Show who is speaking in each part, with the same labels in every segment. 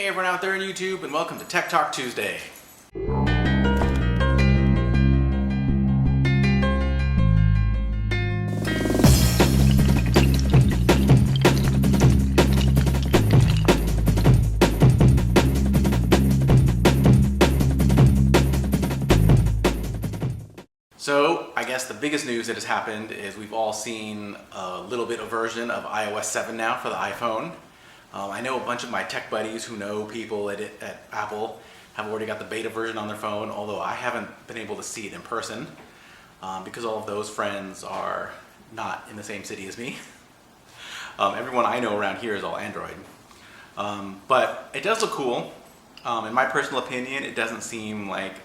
Speaker 1: Hey everyone out there on YouTube, and welcome to Tech Talk Tuesday. So, I guess the biggest news that has happened is we've all seen a little bit of version of iOS7 now for the iPhone. I know a bunch of my tech buddies who know people at Apple have already got the beta version on their phone, although I haven't been able to see it in person because all of those friends are not in the same city as me. Everyone I know around here is all Android. But it does look cool. In my personal opinion, it doesn't seem like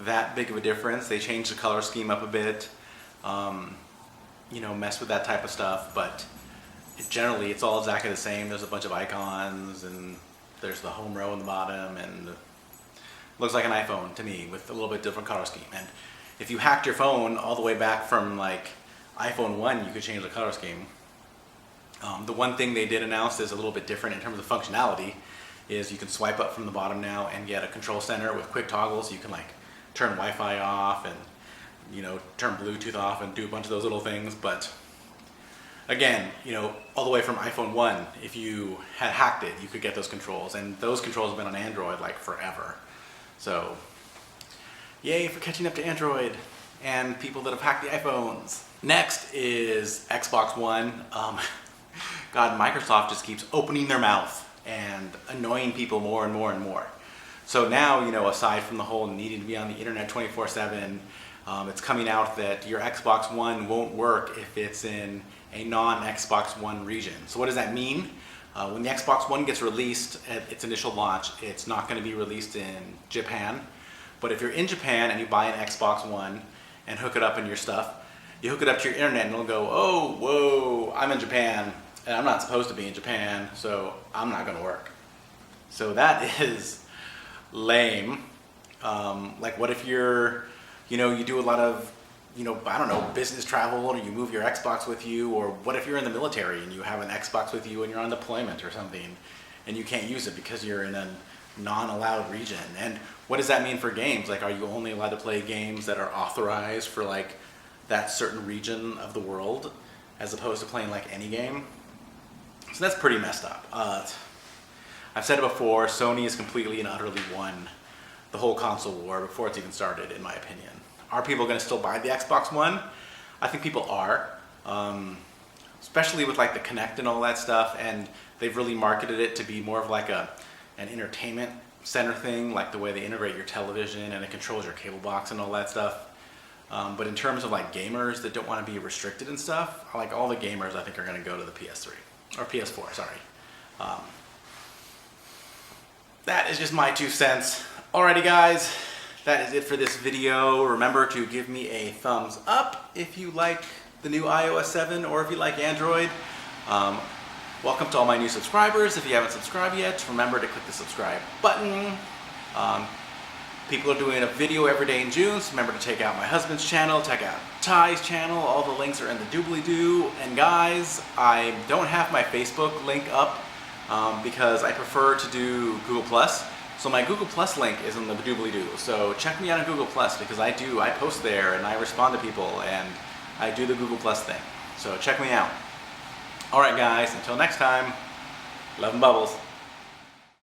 Speaker 1: that big of a difference. They changed the color scheme up a bit, mess with that type of stuff, but generally it's all exactly the same. There's a bunch of icons and there's the home row in the bottom, and it looks like an iPhone to me with a little bit different color scheme. And if you hacked your phone all the way back from like iPhone 1, you could change the color scheme. The one thing they did announce is a little bit different in terms of functionality is you can swipe up from the bottom now and get a control center with quick toggles. You can like turn Wi-Fi off and turn Bluetooth off and do a bunch of those little things. But again, all the way from iPhone 1, if you had hacked it, you could get those controls, and those controls have been on Android like forever. So yay for catching up to Android and people that have hacked the iPhones. Next is Xbox One. God, Microsoft just keeps opening their mouth and annoying people more and more and more. So now, aside from the whole needing to be on the internet 24/7, it's coming out that your Xbox One won't work if it's in a non-Xbox One region. So what does that mean? When the Xbox One gets released at its initial launch, it's not going to be released in Japan. But if you're in Japan and you buy an Xbox One and hook it up in your stuff, you hook it up to your internet and it'll go, oh, whoa, I'm in Japan and I'm not supposed to be in Japan, so I'm not going to work. So that is lame. Like what if you're, you do a lot of, business travel, or you move your Xbox with you, or what if you're in the military and you have an Xbox with you and you're on deployment or something and you can't use it because you're in a non-allowed region? And what does that mean for games? Like, are you only allowed to play games that are authorized for like that certain region of the world as opposed to playing like any game? So that's pretty messed up. I've said it before, Sony has completely and utterly won the whole console war before it's even started, in my opinion. Are people going to still buy the Xbox One? I think people are, especially with like the Kinect and all that stuff, and they've really marketed it to be more of like an entertainment center thing, like the way they integrate your television and it controls your cable box and all that stuff. But in terms of like gamers that don't want to be restricted and stuff, like all the gamers I think are going to go to the PS3, or PS4, sorry. That is just my 2 cents. Alrighty guys, that is it for this video. Remember to give me a thumbs up if you like the new iOS 7 or if you like Android. Welcome to all my new subscribers. If you haven't subscribed yet, remember to click the subscribe button. People are doing a video every day in June, so remember to check out my husband's channel, check out Ty's channel. All the links are in the doobly-doo. And guys, I don't have my Facebook link up because I prefer to do Google+. So my Google Plus link is in the doobly-doo. So check me out on Google Plus because I post there and I respond to people and I do the Google Plus thing. So check me out. Alright guys, until next time, love and bubbles.